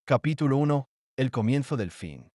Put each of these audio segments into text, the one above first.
Capítulo 1. El comienzo del fin.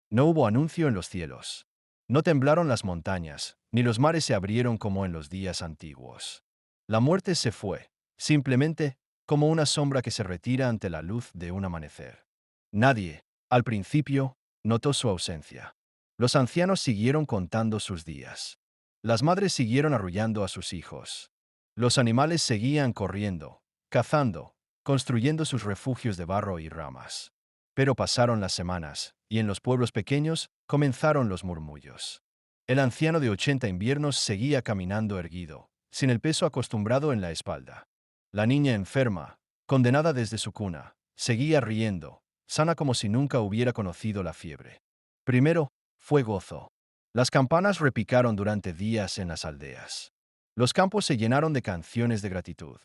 No hubo anuncio en los cielos. No temblaron las montañas, ni los mares se abrieron como en los días antiguos. La muerte se fue, simplemente, como una sombra que se retira ante la luz de un amanecer. Nadie, al principio, notó su ausencia. Los ancianos siguieron contando sus días. Las madres siguieron arrullando a sus hijos. Los animales seguían corriendo, cazando, construyendo sus refugios de barro y ramas. Pero pasaron las semanas, y en los pueblos pequeños comenzaron los murmullos. El anciano de 80 inviernos seguía caminando erguido, sin el peso acostumbrado en la espalda. La niña enferma, condenada desde su cuna, seguía riendo, sana como si nunca hubiera conocido la fiebre. Primero, fue gozo. Las campanas repicaron durante días en las aldeas. Los campos se llenaron de canciones de gratitud.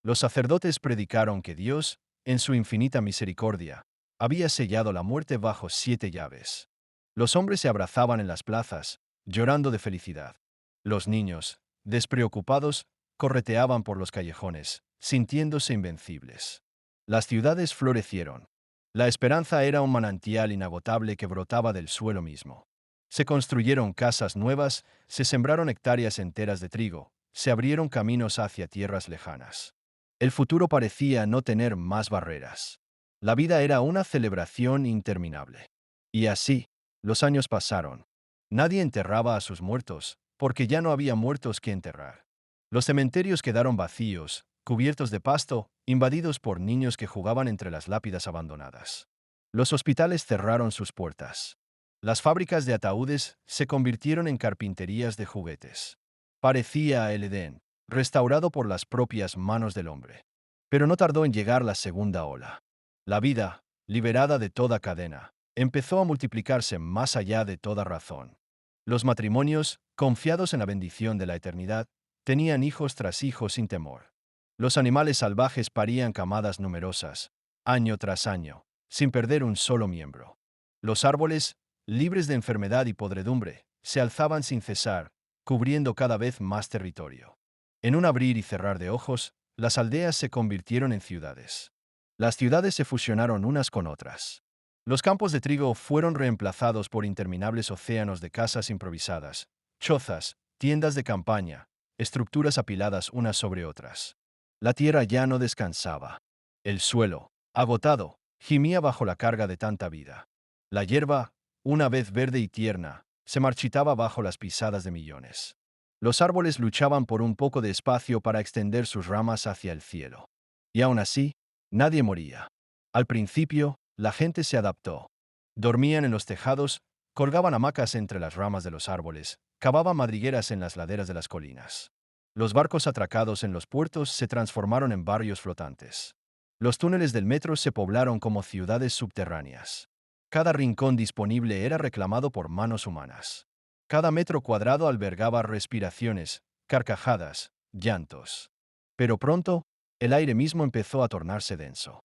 Los sacerdotes predicaron que Dios, en su infinita misericordia, había sellado la muerte bajo 7 llaves. Los hombres se abrazaban en las plazas, llorando de felicidad. Los niños, despreocupados, correteaban por los callejones, sintiéndose invencibles. Las ciudades florecieron. La esperanza era un manantial inagotable que brotaba del suelo mismo. Se construyeron casas nuevas, se sembraron hectáreas enteras de trigo, se abrieron caminos hacia tierras lejanas. El futuro parecía no tener más barreras. La vida era una celebración interminable. Y así, los años pasaron. Nadie enterraba a sus muertos, porque ya no había muertos que enterrar. Los cementerios quedaron vacíos, cubiertos de pasto, invadidos por niños que jugaban entre las lápidas abandonadas. Los hospitales cerraron sus puertas. Las fábricas de ataúdes se convirtieron en carpinterías de juguetes. Parecía el Edén, restaurado por las propias manos del hombre. Pero no tardó en llegar la segunda ola. La vida, liberada de toda cadena, empezó a multiplicarse más allá de toda razón. Los matrimonios, confiados en la bendición de la eternidad, tenían hijos tras hijos sin temor. Los animales salvajes parían camadas numerosas, año tras año, sin perder un solo miembro. Los árboles, libres de enfermedad y podredumbre, se alzaban sin cesar, cubriendo cada vez más territorio. En un abrir y cerrar de ojos, las aldeas se convirtieron en ciudades. Las ciudades se fusionaron unas con otras. Los campos de trigo fueron reemplazados por interminables océanos de casas improvisadas, chozas, tiendas de campaña, estructuras apiladas unas sobre otras. La tierra ya no descansaba. El suelo, agotado, gimía bajo la carga de tanta vida. La hierba, una vez verde y tierna, se marchitaba bajo las pisadas de millones. Los árboles luchaban por un poco de espacio para extender sus ramas hacia el cielo. Y aún así, nadie moría. Al principio, la gente se adaptó. Dormían en los tejados, colgaban hamacas entre las ramas de los árboles, cavaban madrigueras en las laderas de las colinas. Los barcos atracados en los puertos se transformaron en barrios flotantes. Los túneles del metro se poblaron como ciudades subterráneas. Cada rincón disponible era reclamado por manos humanas. Cada metro cuadrado albergaba respiraciones, carcajadas, llantos. Pero pronto, el aire mismo empezó a tornarse denso.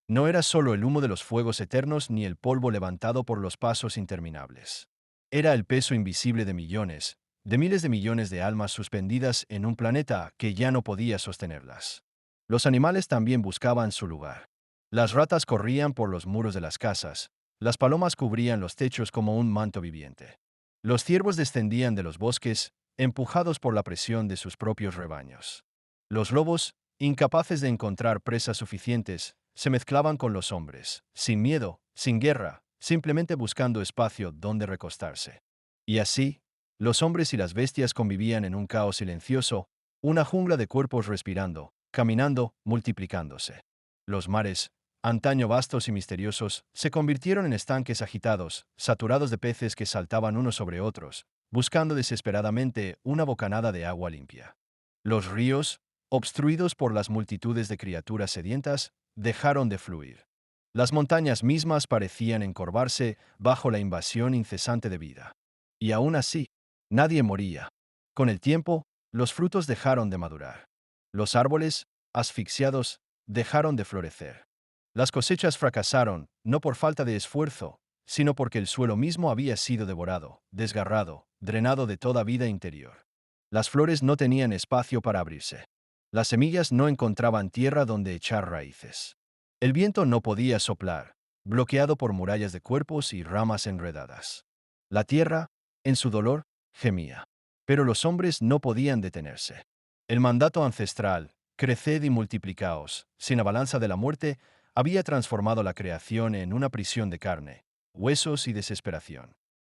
No era solo el humo de los fuegos eternos ni el polvo levantado por los pasos interminables. Era el peso invisible de millones, de miles de millones de almas suspendidas en un planeta que ya no podía sostenerlas. Los animales también buscaban su lugar. Las ratas corrían por los muros de las casas, las palomas cubrían los techos como un manto viviente. Los ciervos descendían de los bosques, empujados por la presión de sus propios rebaños. Los lobos, incapaces de encontrar presas suficientes, se mezclaban con los hombres, sin miedo, sin guerra, simplemente buscando espacio donde recostarse. Y así, los hombres y las bestias convivían en un caos silencioso, una jungla de cuerpos respirando, caminando, multiplicándose. Los mares, antaño vastos y misteriosos, se convirtieron en estanques agitados, saturados de peces que saltaban unos sobre otros, buscando desesperadamente una bocanada de agua limpia. Los ríos, obstruidos por las multitudes de criaturas sedientas, dejaron de fluir. Las montañas mismas parecían encorvarse bajo la invasión incesante de vida. Y aún así, nadie moría. Con el tiempo, los frutos dejaron de madurar. Los árboles, asfixiados, dejaron de florecer. Las cosechas fracasaron, no por falta de esfuerzo, sino porque el suelo mismo había sido devorado, desgarrado, drenado de toda vida interior. Las flores no tenían espacio para abrirse. Las semillas no encontraban tierra donde echar raíces. El viento no podía soplar, bloqueado por murallas de cuerpos y ramas enredadas. La tierra, en su dolor, gemía. Pero los hombres no podían detenerse. El mandato ancestral, creced y multiplicaos, sin la balanza de la muerte, había transformado la creación en una prisión de carne, huesos y desesperación.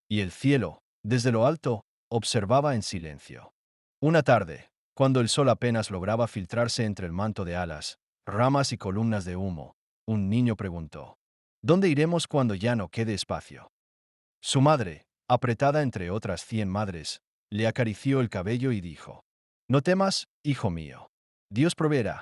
Y el cielo, desde lo alto, observaba en silencio. Una tarde, cuando el sol apenas lograba filtrarse entre el manto de alas, ramas y columnas de humo, un niño preguntó: ¿Dónde iremos cuando ya no quede espacio? Su madre, apretada entre otras 100 madres, le acarició el cabello y dijo: No temas, hijo mío. Dios proveerá.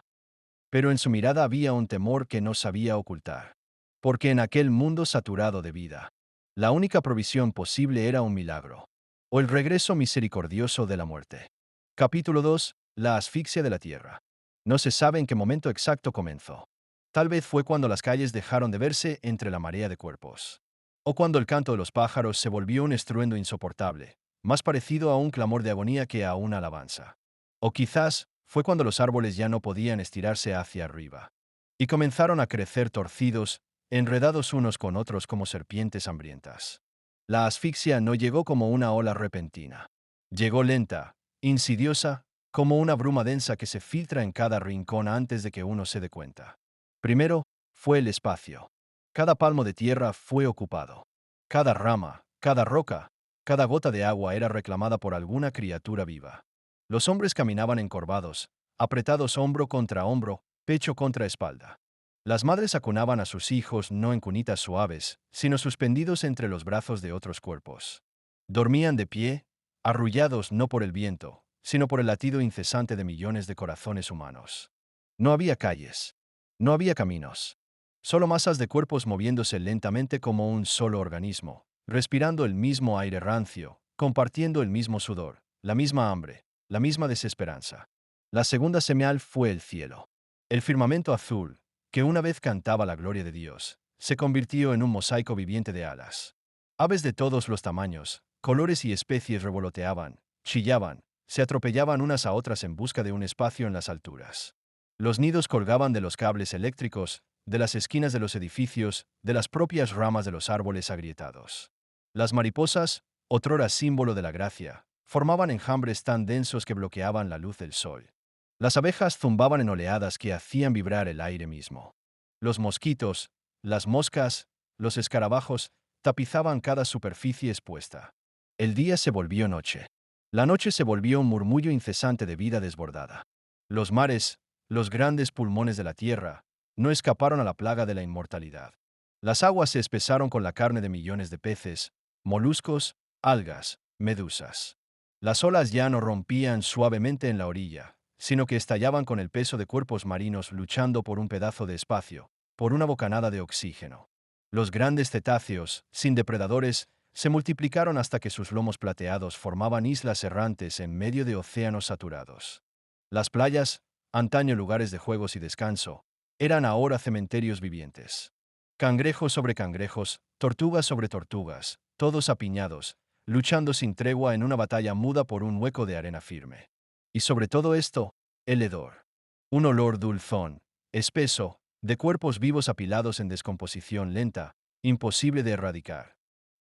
Pero en su mirada había un temor que no sabía ocultar. Porque en aquel mundo saturado de vida, la única provisión posible era un milagro, o el regreso misericordioso de la muerte. Capítulo 2. La asfixia de la tierra. No se sabe en qué momento exacto comenzó. Tal vez fue cuando las calles dejaron de verse entre la marea de cuerpos. O cuando el canto de los pájaros se volvió un estruendo insoportable, más parecido a un clamor de agonía que a una alabanza. O quizás fue cuando los árboles ya no podían estirarse hacia arriba, y comenzaron a crecer torcidos, enredados unos con otros como serpientes hambrientas. La asfixia no llegó como una ola repentina. Llegó lenta, insidiosa, como una bruma densa que se filtra en cada rincón antes de que uno se dé cuenta. Primero, fue el espacio. Cada palmo de tierra fue ocupado. Cada rama, cada roca, cada gota de agua era reclamada por alguna criatura viva. Los hombres caminaban encorvados, apretados hombro contra hombro, pecho contra espalda. Las madres acunaban a sus hijos no en cunitas suaves, sino suspendidos entre los brazos de otros cuerpos. Dormían de pie, arrullados no por el viento, sino por el latido incesante de millones de corazones humanos. No había calles. No había caminos. Solo masas de cuerpos moviéndose lentamente como un solo organismo, respirando el mismo aire rancio, compartiendo el mismo sudor, la misma hambre, la misma desesperanza. La segunda señal fue el cielo. El firmamento azul, que una vez cantaba la gloria de Dios, se convirtió en un mosaico viviente de alas. Aves de todos los tamaños, colores y especies revoloteaban, chillaban, se atropellaban unas a otras en busca de un espacio en las alturas. Los nidos colgaban de los cables eléctricos, de las esquinas de los edificios, de las propias ramas de los árboles agrietados. Las mariposas, otrora símbolo de la gracia, formaban enjambres tan densos que bloqueaban la luz del sol. Las abejas zumbaban en oleadas que hacían vibrar el aire mismo. Los mosquitos, las moscas, los escarabajos, tapizaban cada superficie expuesta. El día se volvió noche. La noche se volvió un murmullo incesante de vida desbordada. Los mares, los grandes pulmones de la tierra, no escaparon a la plaga de la inmortalidad. Las aguas se espesaron con la carne de millones de peces, moluscos, algas, medusas. Las olas ya no rompían suavemente en la orilla, sino que estallaban con el peso de cuerpos marinos luchando por un pedazo de espacio, por una bocanada de oxígeno. Los grandes cetáceos, sin depredadores, se multiplicaron hasta que sus lomos plateados formaban islas errantes en medio de océanos saturados. Las playas, antaño lugares de juegos y descanso, eran ahora cementerios vivientes. Cangrejos sobre cangrejos, tortugas sobre tortugas, todos apiñados, luchando sin tregua en una batalla muda por un hueco de arena firme. Y sobre todo esto, el hedor. Un olor dulzón, espeso, de cuerpos vivos apilados en descomposición lenta, imposible de erradicar.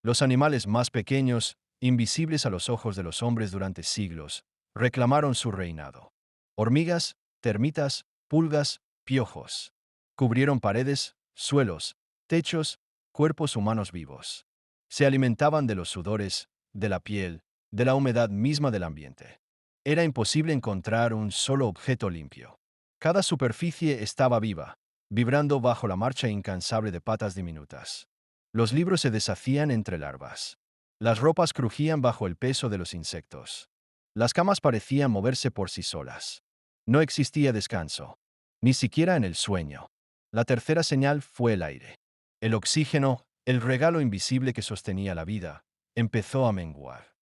Los animales más pequeños, invisibles a los ojos de los hombres durante siglos, reclamaron su reinado. Hormigas, termitas, pulgas, piojos. Cubrieron paredes, suelos, techos, cuerpos humanos vivos. Se alimentaban de los sudores, de la piel, de la humedad misma del ambiente. Era imposible encontrar un solo objeto limpio. Cada superficie estaba viva, vibrando bajo la marcha incansable de patas diminutas. Los libros se deshacían entre larvas. Las ropas crujían bajo el peso de los insectos. Las camas parecían moverse por sí solas. No existía descanso, ni siquiera en el sueño. La tercera señal fue el aire. El oxígeno, el regalo invisible que sostenía la vida, empezó a menguar.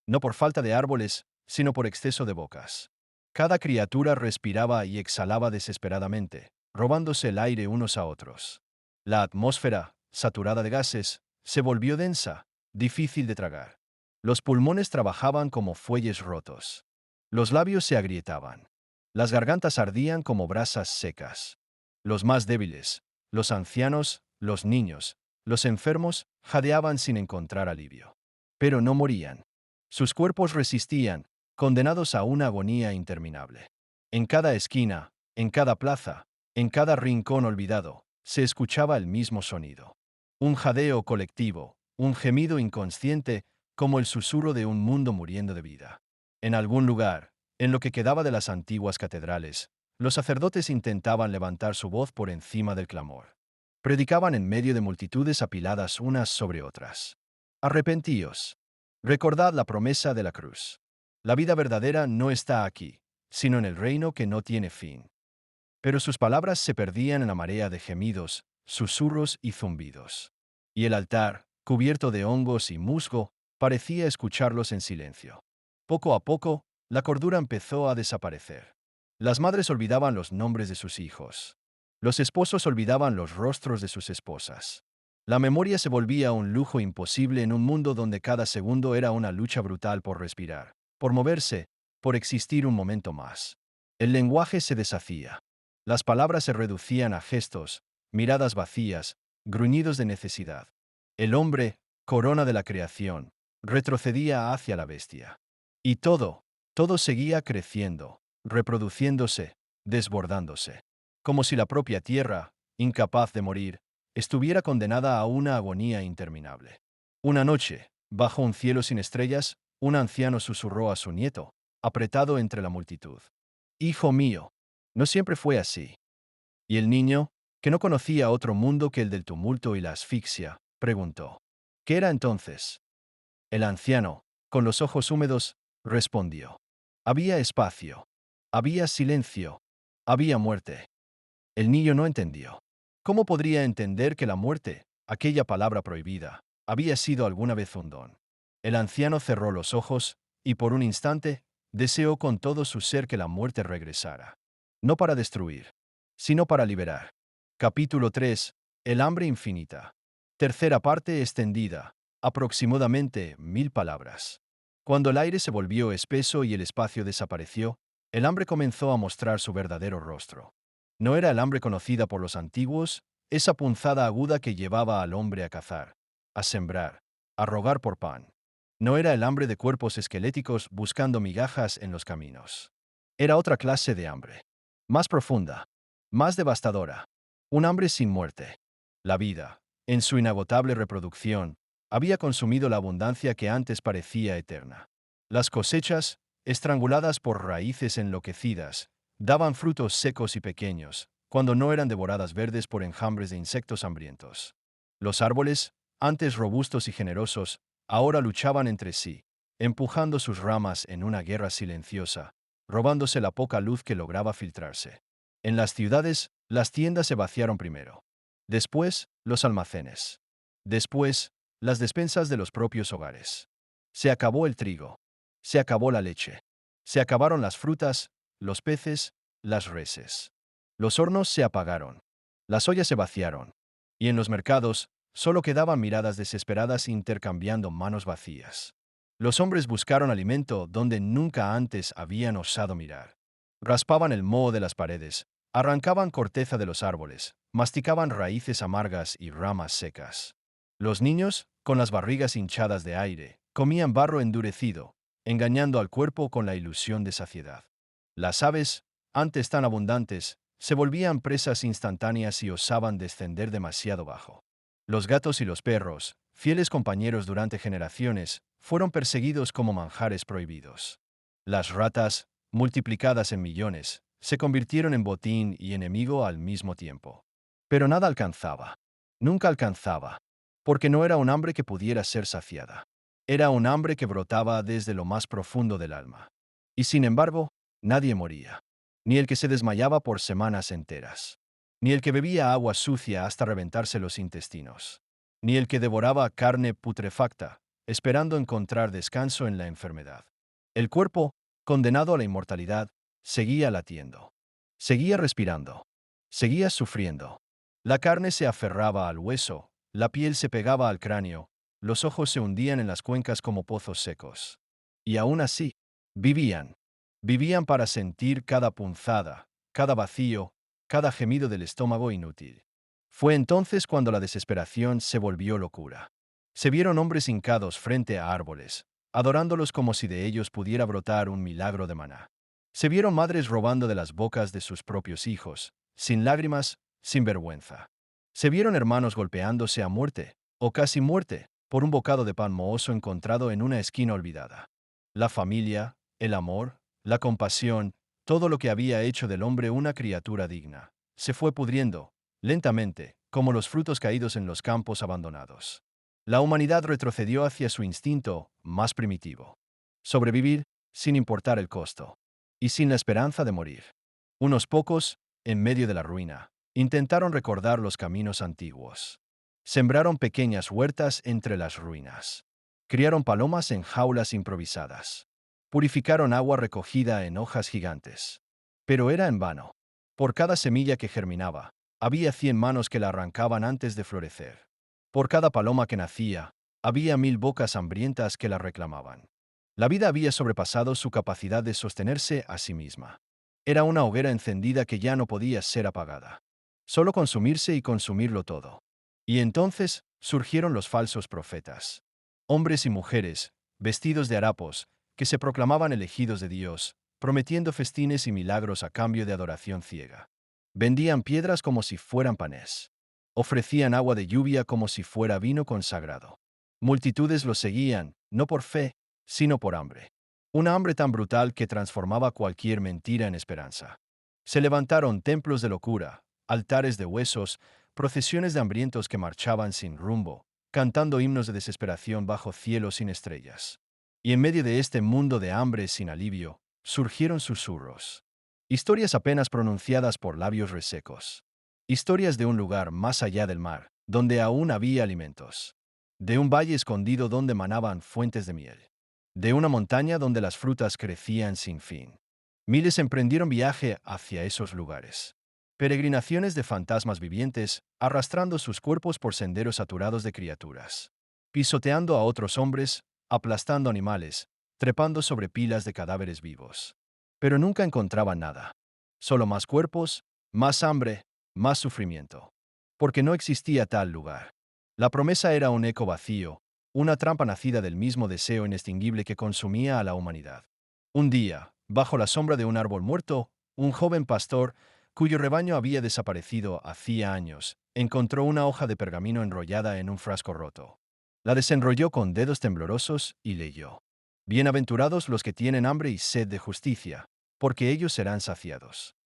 No por falta de árboles, sino por exceso de bocas. Cada criatura respiraba y exhalaba desesperadamente, robándose el aire unos a otros. La atmósfera, saturada de gases, se volvió densa, difícil de tragar. Los pulmones trabajaban como fuelles rotos. Los labios se agrietaban. Las gargantas ardían como brasas secas. Los más débiles, los ancianos, los niños, Los enfermos jadeaban sin encontrar alivio. Pero no morían. Sus cuerpos resistían, condenados a una agonía interminable. En cada esquina, en cada plaza, en cada rincón olvidado, se escuchaba el mismo sonido. Un jadeo colectivo, un gemido inconsciente, como el susurro de un mundo muriendo de vida. En algún lugar, en lo que quedaba de las antiguas catedrales, los sacerdotes intentaban levantar su voz por encima del clamor. Predicaban en medio de multitudes apiladas unas sobre otras. Arrepentíos. Recordad la promesa de la cruz. La vida verdadera no está aquí, sino en el reino que no tiene fin. Pero sus palabras se perdían en la marea de gemidos, susurros y zumbidos. Y el altar, cubierto de hongos y musgo, parecía escucharlos en silencio. Poco a poco, la cordura empezó a desaparecer. Las madres olvidaban los nombres de sus hijos. Los esposos olvidaban los rostros de sus esposas. La memoria se volvía un lujo imposible en un mundo donde cada segundo era una lucha brutal por respirar, por moverse, por existir un momento más. El lenguaje se deshacía. Las palabras se reducían a gestos, miradas vacías, gruñidos de necesidad. El hombre, corona de la creación, retrocedía hacia la bestia. Y todo seguía creciendo, reproduciéndose, desbordándose. Como si la propia tierra, incapaz de morir, estuviera condenada a una agonía interminable. Una noche, bajo un cielo sin estrellas, un anciano susurró a su nieto, apretado entre la multitud. Hijo mío, no siempre fue así. Y el niño, que no conocía otro mundo que el del tumulto y la asfixia, preguntó. ¿Qué era entonces? El anciano, con los ojos húmedos, respondió. Había espacio. Había silencio. Había muerte. El niño no entendió. ¿Cómo podría entender que la muerte, aquella palabra prohibida, había sido alguna vez un don? El anciano cerró los ojos, y por un instante, deseó con todo su ser que la muerte regresara. No para destruir, sino para liberar. Capítulo 3. El hambre infinita. Tercera parte extendida, aproximadamente 1000 palabras. Cuando el aire se volvió espeso y el espacio desapareció, el hambre comenzó a mostrar su verdadero rostro. No era el hambre conocida por los antiguos, esa punzada aguda que llevaba al hombre a cazar, a sembrar, a rogar por pan. No era el hambre de cuerpos esqueléticos buscando migajas en los caminos. Era otra clase de hambre. Más profunda, más devastadora. Un hambre sin muerte. La vida, en su inagotable reproducción, había consumido la abundancia que antes parecía eterna. Las cosechas, estranguladas por raíces enloquecidas, daban frutos secos y pequeños, cuando no eran devoradas verdes por enjambres de insectos hambrientos. Los árboles, antes robustos y generosos, ahora luchaban entre sí, empujando sus ramas en una guerra silenciosa, robándose la poca luz que lograba filtrarse. En las ciudades, las tiendas se vaciaron primero. Después, los almacenes. Después, las despensas de los propios hogares. Se acabó el trigo. Se acabó la leche. Se acabaron las frutas, los peces, las reses. Los hornos se apagaron. Las ollas se vaciaron. Y en los mercados, solo quedaban miradas desesperadas intercambiando manos vacías. Los hombres buscaron alimento donde nunca antes habían osado mirar. Raspaban el moho de las paredes, arrancaban corteza de los árboles, masticaban raíces amargas y ramas secas. Los niños, con las barrigas hinchadas de aire, comían barro endurecido, engañando al cuerpo con la ilusión de saciedad. Las aves, antes tan abundantes, se volvían presas instantáneas y osaban descender demasiado bajo. Los gatos y los perros, fieles compañeros durante generaciones, fueron perseguidos como manjares prohibidos. Las ratas, multiplicadas en millones, se convirtieron en botín y enemigo al mismo tiempo. Pero nada alcanzaba. Nunca alcanzaba. Porque no era un hambre que pudiera ser saciada. Era un hambre que brotaba desde lo más profundo del alma. Y sin embargo, nadie moría. Ni el que se desmayaba por semanas enteras. Ni el que bebía agua sucia hasta reventarse los intestinos. Ni el que devoraba carne putrefacta, esperando encontrar descanso en la enfermedad. El cuerpo, condenado a la inmortalidad, seguía latiendo. Seguía respirando. Seguía sufriendo. La carne se aferraba al hueso, la piel se pegaba al cráneo, los ojos se hundían en las cuencas como pozos secos. Y aún así, vivían. Vivían para sentir cada punzada, cada vacío, cada gemido del estómago inútil. Fue entonces cuando la desesperación se volvió locura. Se vieron hombres hincados frente a árboles, adorándolos como si de ellos pudiera brotar un milagro de maná. Se vieron madres robando de las bocas de sus propios hijos, sin lágrimas, sin vergüenza. Se vieron hermanos golpeándose a muerte, o casi muerte, por un bocado de pan mohoso encontrado en una esquina olvidada. La familia, el amor, la compasión, todo lo que había hecho del hombre una criatura digna, se fue pudriendo, lentamente, como los frutos caídos en los campos abandonados. La humanidad retrocedió hacia su instinto más primitivo. Sobrevivir, sin importar el costo. Y sin la esperanza de morir. Unos pocos, en medio de la ruina, intentaron recordar los caminos antiguos. Sembraron pequeñas huertas entre las ruinas. Criaron palomas en jaulas improvisadas. Purificaron agua recogida en hojas gigantes. Pero era en vano. Por cada semilla que germinaba, había 100 manos que la arrancaban antes de florecer. Por cada paloma que nacía, había 1000 bocas hambrientas que la reclamaban. La vida había sobrepasado su capacidad de sostenerse a sí misma. Era una hoguera encendida que ya no podía ser apagada. Solo consumirse y consumirlo todo. Y entonces surgieron los falsos profetas. Hombres y mujeres, vestidos de harapos, que se proclamaban elegidos de Dios, prometiendo festines y milagros a cambio de adoración ciega. Vendían piedras como si fueran panes. Ofrecían agua de lluvia como si fuera vino consagrado. Multitudes los seguían, no por fe, sino por hambre. Una hambre tan brutal que transformaba cualquier mentira en esperanza. Se levantaron templos de locura, altares de huesos, procesiones de hambrientos que marchaban sin rumbo, cantando himnos de desesperación bajo cielos sin estrellas. Y en medio de este mundo de hambre sin alivio, surgieron susurros. Historias apenas pronunciadas por labios resecos. Historias de un lugar más allá del mar, donde aún había alimentos. De un valle escondido donde manaban fuentes de miel. De una montaña donde las frutas crecían sin fin. Miles emprendieron viaje hacia esos lugares. Peregrinaciones de fantasmas vivientes, arrastrando sus cuerpos por senderos saturados de criaturas. Pisoteando a otros hombres, aplastando animales, trepando sobre pilas de cadáveres vivos. Pero nunca encontraban nada. Solo más cuerpos, más hambre, más sufrimiento. Porque no existía tal lugar. La promesa era un eco vacío, una trampa nacida del mismo deseo inextinguible que consumía a la humanidad. Un día, bajo la sombra de un árbol muerto, un joven pastor, cuyo rebaño había desaparecido hacía años, encontró una hoja de pergamino enrollada en un frasco roto. La desenrolló con dedos temblorosos y leyó. Bienaventurados los que tienen hambre y sed de justicia, porque ellos serán saciados.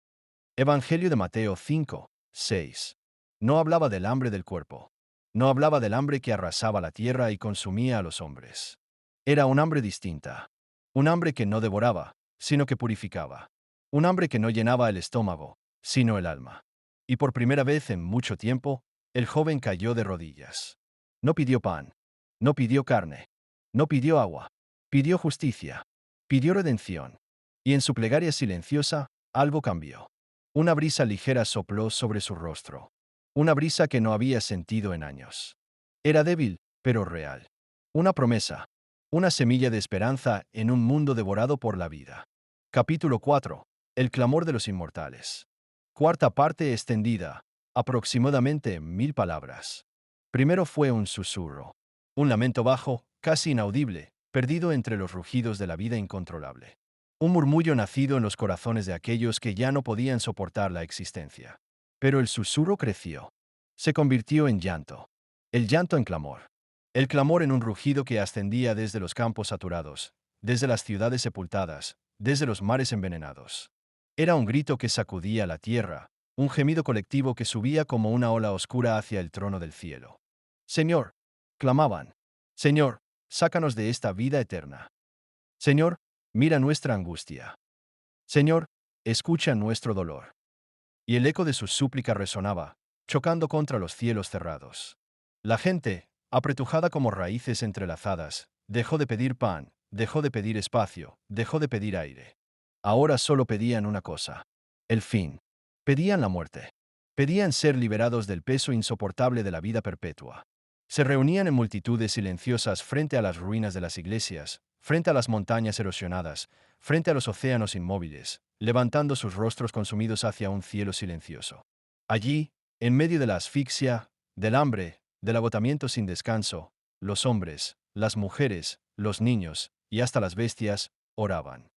Evangelio de Mateo 5, 6. No hablaba del hambre del cuerpo. No hablaba del hambre que arrasaba la tierra y consumía a los hombres. Era un hambre distinta. Un hambre que no devoraba, sino que purificaba. Un hambre que no llenaba el estómago, sino el alma. Y por primera vez en mucho tiempo, el joven cayó de rodillas. No pidió pan. No pidió carne. No pidió agua. Pidió justicia. Pidió redención. Y en su plegaria silenciosa, algo cambió. Una brisa ligera sopló sobre su rostro. Una brisa que no había sentido en años. Era débil, pero real. Una promesa. Una semilla de esperanza en un mundo devorado por la vida. Capítulo 4. El clamor de los inmortales. Cuarta parte extendida. Aproximadamente 1000 palabras. Primero fue un susurro. Un lamento bajo, casi inaudible, perdido entre los rugidos de la vida incontrolable. Un murmullo nacido en los corazones de aquellos que ya no podían soportar la existencia. Pero el susurro creció. Se convirtió en llanto. El llanto en clamor. El clamor en un rugido que ascendía desde los campos saturados, desde las ciudades sepultadas, desde los mares envenenados. Era un grito que sacudía la tierra, un gemido colectivo que subía como una ola oscura hacia el trono del cielo. Señor, clamaban. Señor, sácanos de esta vida eterna. Señor, mira nuestra angustia. Señor, escucha nuestro dolor. Y el eco de su súplica resonaba, chocando contra los cielos cerrados. La gente, apretujada como raíces entrelazadas, dejó de pedir pan, dejó de pedir espacio, dejó de pedir aire. Ahora solo pedían una cosa: el fin. Pedían la muerte. Pedían ser liberados del peso insoportable de la vida perpetua. Se reunían en multitudes silenciosas frente a las ruinas de las iglesias, frente a las montañas erosionadas, frente a los océanos inmóviles, levantando sus rostros consumidos hacia un cielo silencioso. Allí, En medio de la asfixia, del hambre, del agotamiento sin descanso, los hombres, las mujeres, los niños y hasta las bestias oraban.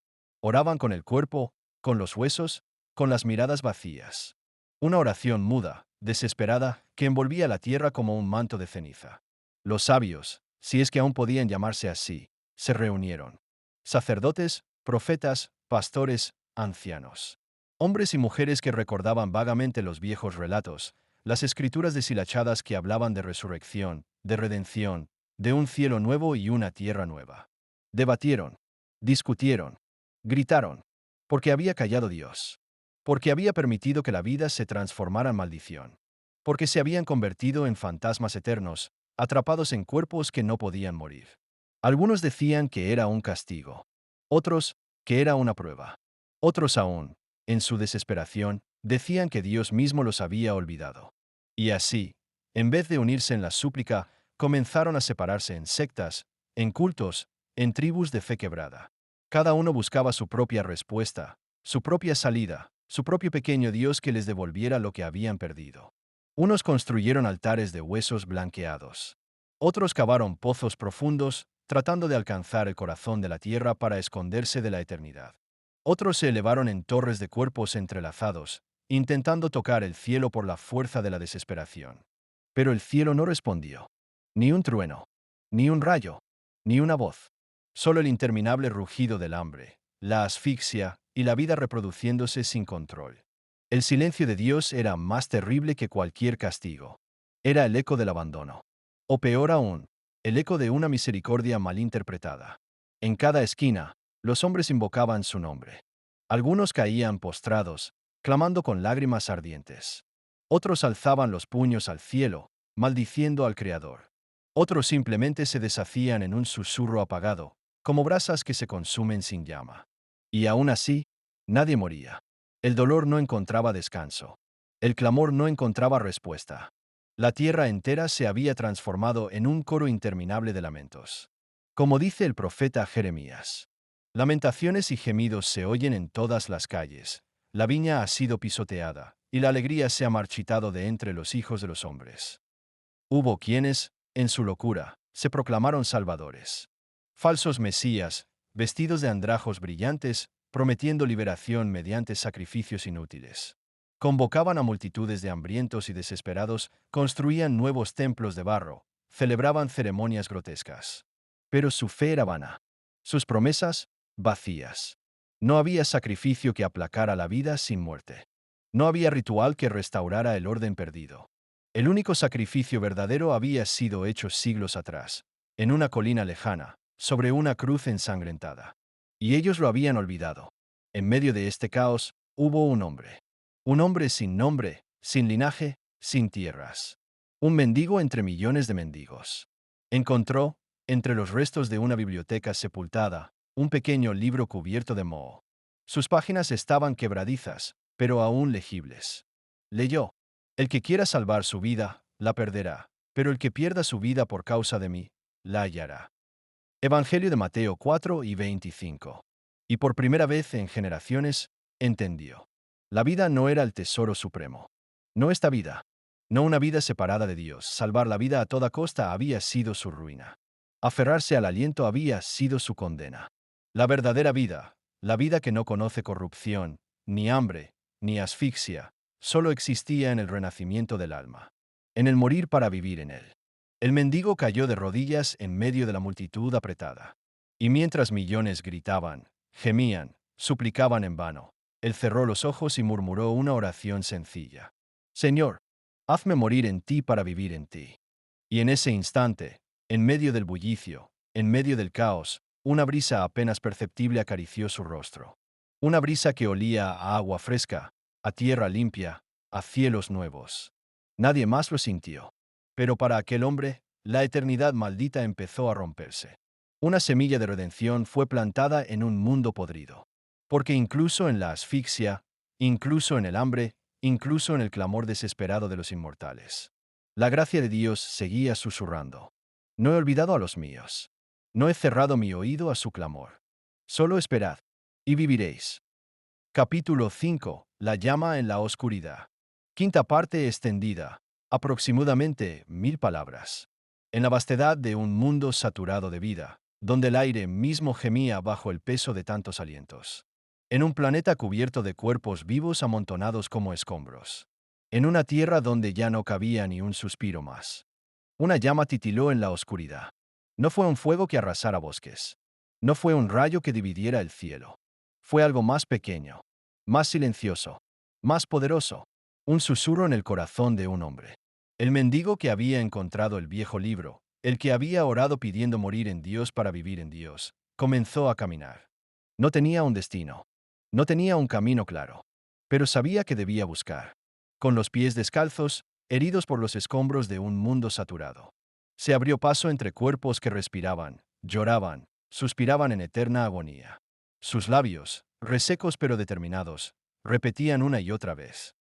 Oraban con el cuerpo, con los huesos, con las miradas vacías. Una oración muda, desesperada, que envolvía la tierra como un manto de ceniza. Los sabios, si es que aún podían llamarse así, se reunieron. Sacerdotes, profetas, pastores, ancianos. Hombres y mujeres que recordaban vagamente los viejos relatos, las escrituras deshilachadas que hablaban de resurrección, de redención, de un cielo nuevo y una tierra nueva. Debatieron, discutieron, gritaron, porque había callado Dios, porque había permitido que la vida se transformara en maldición, porque se habían convertido en fantasmas eternos, atrapados en cuerpos que no podían morir. Algunos decían que era un castigo, otros que era una prueba, otros aún, en su desesperación, decían que Dios mismo los había olvidado. Y así, en vez de unirse en la súplica, comenzaron a separarse en sectas, en cultos, en tribus de fe quebrada. Cada uno buscaba su propia respuesta, su propia salida, su propio pequeño Dios que les devolviera lo que habían perdido. Unos construyeron altares de huesos blanqueados. Otros cavaron pozos profundos, tratando de alcanzar el corazón de la tierra para esconderse de la eternidad. Otros se elevaron en torres de cuerpos entrelazados, intentando tocar el cielo por la fuerza de la desesperación. Pero el cielo no respondió. Ni un trueno, ni un rayo, ni una voz. Solo el interminable rugido del hambre, la asfixia y la vida reproduciéndose sin control. El silencio de Dios era más terrible que cualquier castigo. Era el eco del abandono. O peor aún, el eco de una misericordia malinterpretada. En cada esquina, los hombres invocaban su nombre. Algunos caían postrados, clamando con lágrimas ardientes. Otros alzaban los puños al cielo, maldiciendo al Creador. Otros simplemente se deshacían en un susurro apagado, como brasas que se consumen sin llama. Y aún así, nadie moría. El dolor no encontraba descanso. El clamor no encontraba respuesta. La tierra entera se había transformado en un coro interminable de lamentos. Como dice el profeta Jeremías, lamentaciones y gemidos se oyen en todas las calles. La viña ha sido pisoteada, y la alegría se ha marchitado de entre los hijos de los hombres. Hubo quienes, en su locura, se proclamaron salvadores. Falsos mesías, vestidos de andrajos brillantes, prometiendo liberación mediante sacrificios inútiles. Convocaban a multitudes de hambrientos y desesperados, construían nuevos templos de barro, celebraban ceremonias grotescas. Pero su fe era vana. Sus promesas, vacías. No había sacrificio que aplacara la vida sin muerte. No había ritual que restaurara el orden perdido. El único sacrificio verdadero había sido hecho siglos atrás, en una colina lejana, sobre una cruz ensangrentada. Y ellos lo habían olvidado. En medio de este caos, hubo un hombre. Un hombre sin nombre, sin linaje, sin tierras. Un mendigo entre millones de mendigos. Encontró, entre los restos de una biblioteca sepultada, un pequeño libro cubierto de moho. Sus páginas estaban quebradizas, pero aún legibles. Leyó: el que quiera salvar su vida, la perderá, pero el que pierda su vida por causa de mí, la hallará. Evangelio de Mateo 4:25. Y por primera vez en generaciones, entendió. La vida no era el tesoro supremo. No esta vida. No una vida separada de Dios. Salvar la vida a toda costa había sido su ruina. Aferrarse al aliento había sido su condena. La verdadera vida, la vida que no conoce corrupción, ni hambre, ni asfixia, solo existía en el renacimiento del alma. En el morir para vivir en él. El mendigo cayó de rodillas en medio de la multitud apretada. Y mientras millones gritaban, gemían, suplicaban en vano, él cerró los ojos y murmuró una oración sencilla. Señor, hazme morir en ti para vivir en ti. Y en ese instante, en medio del bullicio, en medio del caos, una brisa apenas perceptible acarició su rostro. Una brisa que olía a agua fresca, a tierra limpia, a cielos nuevos. Nadie más lo sintió. Pero para aquel hombre, la eternidad maldita empezó a romperse. Una semilla de redención fue plantada en un mundo podrido. Porque incluso en la asfixia, incluso en el hambre, incluso en el clamor desesperado de los inmortales, la gracia de Dios seguía susurrando. No he olvidado a los míos. No he cerrado mi oído a su clamor. Solo esperad, y viviréis. Capítulo 5. La llama en la oscuridad. Quinta parte extendida, aproximadamente 1000 palabras. En la vastedad de un mundo saturado de vida, donde el aire mismo gemía bajo el peso de tantos alientos. En un planeta cubierto de cuerpos vivos amontonados como escombros. En una tierra donde ya no cabía ni un suspiro más. Una llama titiló en la oscuridad. No fue un fuego que arrasara bosques. No fue un rayo que dividiera el cielo. Fue algo más pequeño, más silencioso, más poderoso. Un susurro en el corazón de un hombre. El mendigo que había encontrado el viejo libro, el que había orado pidiendo morir en Dios para vivir en Dios, comenzó a caminar. No tenía un destino. No tenía un camino claro. Pero sabía que debía buscar. Con los pies descalzos, heridos por los escombros de un mundo saturado. Se abrió paso entre cuerpos que respiraban, lloraban, suspiraban en eterna agonía. Sus labios, resecos pero determinados, repetían una y otra vez.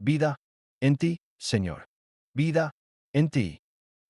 Vida, en ti, Señor. Vida, en ti.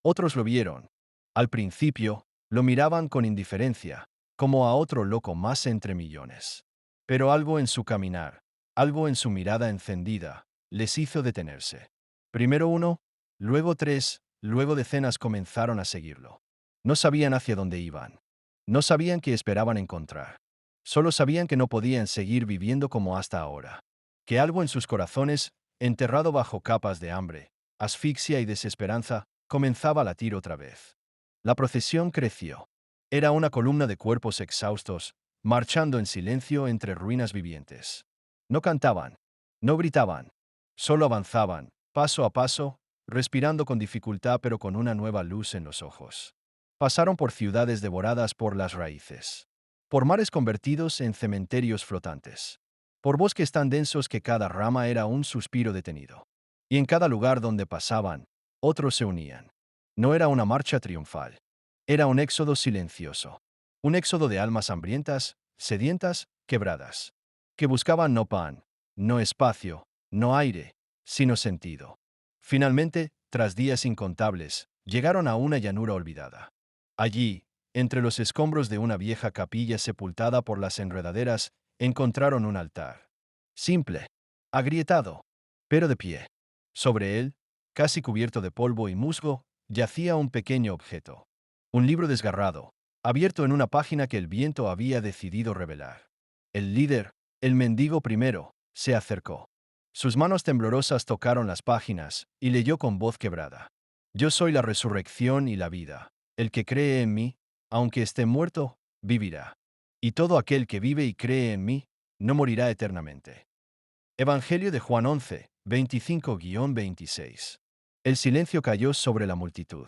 Otros lo vieron. Al principio, lo miraban con indiferencia, como a otro loco más entre millones. Pero algo en su caminar, algo en su mirada encendida, les hizo detenerse. Primero uno, luego tres, luego decenas comenzaron a seguirlo. No sabían hacia dónde iban. No sabían qué esperaban encontrar. Solo sabían que no podían seguir viviendo como hasta ahora. Que algo en sus corazones, enterrado bajo capas de hambre, asfixia y desesperanza, comenzaba a latir otra vez. La procesión creció. Era una columna de cuerpos exhaustos, marchando en silencio entre ruinas vivientes. No cantaban, no gritaban, solo avanzaban, paso a paso, respirando con dificultad pero con una nueva luz en los ojos. Pasaron por ciudades devoradas por las raíces, por mares convertidos en cementerios flotantes, por bosques tan densos que cada rama era un suspiro detenido. Y en cada lugar donde pasaban, otros se unían. No era una marcha triunfal. Era un éxodo silencioso. Un éxodo de almas hambrientas, sedientas, quebradas. Que buscaban no pan, no espacio, no aire, sino sentido. Finalmente, tras días incontables, llegaron a una llanura olvidada. Allí, entre los escombros de una vieja capilla sepultada por las enredaderas, encontraron un altar. Simple, agrietado, pero de pie. Sobre él, casi cubierto de polvo y musgo, yacía un pequeño objeto. Un libro desgarrado, abierto en una página que el viento había decidido revelar. El líder, el mendigo primero, se acercó. Sus manos temblorosas tocaron las páginas y leyó con voz quebrada. Yo soy la resurrección y la vida. El que cree en mí, aunque esté muerto, vivirá. Y todo aquel que vive y cree en mí, no morirá eternamente. Evangelio de Juan 11, 25-26. El silencio cayó sobre la multitud.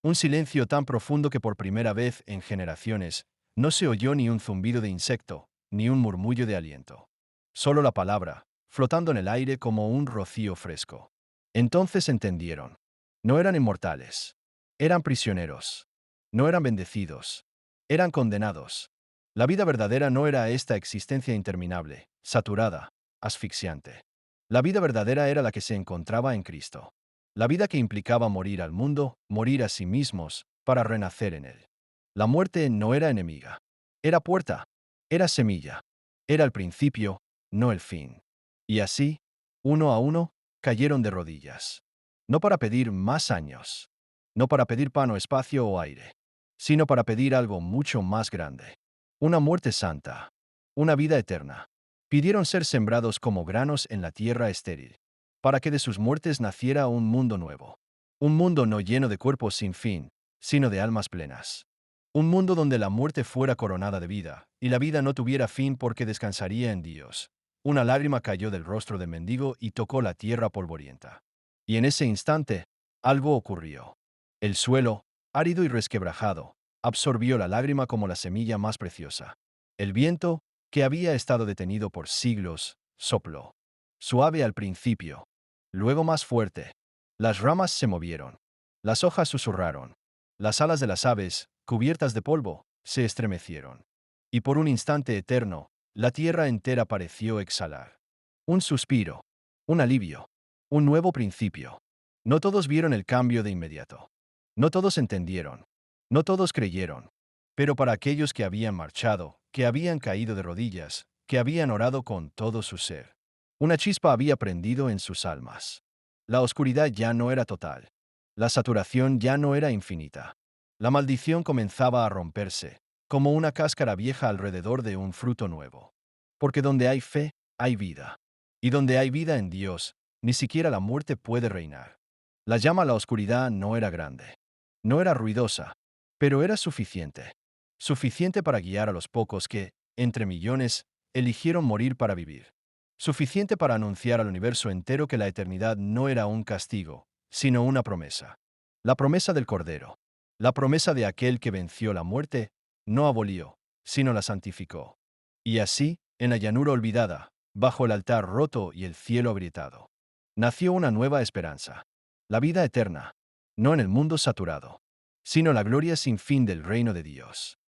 Un silencio tan profundo que por primera vez en generaciones no se oyó ni un zumbido de insecto, ni un murmullo de aliento. Solo la palabra, flotando en el aire como un rocío fresco. Entonces entendieron. No eran inmortales. Eran prisioneros. No eran bendecidos. Eran condenados. La vida verdadera no era esta existencia interminable, saturada, asfixiante. La vida verdadera era la que se encontraba en Cristo. La vida que implicaba morir al mundo, morir a sí mismos, para renacer en él. La muerte no era enemiga. Era puerta. Era semilla. Era el principio, no el fin. Y así, uno a uno, cayeron de rodillas. No para pedir más años. No para pedir pan o espacio o aire. Sino para pedir algo mucho más grande. Una muerte santa. Una vida eterna. Pidieron ser sembrados como granos en la tierra estéril, para que de sus muertes naciera un mundo nuevo. Un mundo no lleno de cuerpos sin fin, sino de almas plenas. Un mundo donde la muerte fuera coronada de vida, y la vida no tuviera fin porque descansaría en Dios. Una lágrima cayó del rostro del mendigo y tocó la tierra polvorienta. Y en ese instante, algo ocurrió. El suelo, árido y resquebrajado, absorbió la lágrima como la semilla más preciosa. El viento, que había estado detenido por siglos, sopló. Suave al principio, luego más fuerte. Las ramas se movieron. Las hojas susurraron. Las alas de las aves, cubiertas de polvo, se estremecieron. Y por un instante eterno, la tierra entera pareció exhalar. Un suspiro, un alivio, un nuevo principio. No todos vieron el cambio de inmediato. No todos entendieron. No todos creyeron. Pero para aquellos que habían marchado, que habían caído de rodillas, que habían orado con todo su ser, una chispa había prendido en sus almas. La oscuridad ya no era total. La saturación ya no era infinita. La maldición comenzaba a romperse, como una cáscara vieja alrededor de un fruto nuevo. Porque donde hay fe, hay vida. Y donde hay vida en Dios, ni siquiera la muerte puede reinar. La llama a la oscuridad no era grande. No era ruidosa, pero era suficiente. Suficiente para guiar a los pocos que, entre millones, eligieron morir para vivir. Suficiente para anunciar al universo entero que la eternidad no era un castigo, sino una promesa. La promesa del Cordero. La promesa de aquel que venció la muerte, no abolió, sino la santificó. Y así, en la llanura olvidada, bajo el altar roto y el cielo agrietado, nació una nueva esperanza. La vida eterna, no en el mundo saturado, sino la gloria sin fin del reino de Dios.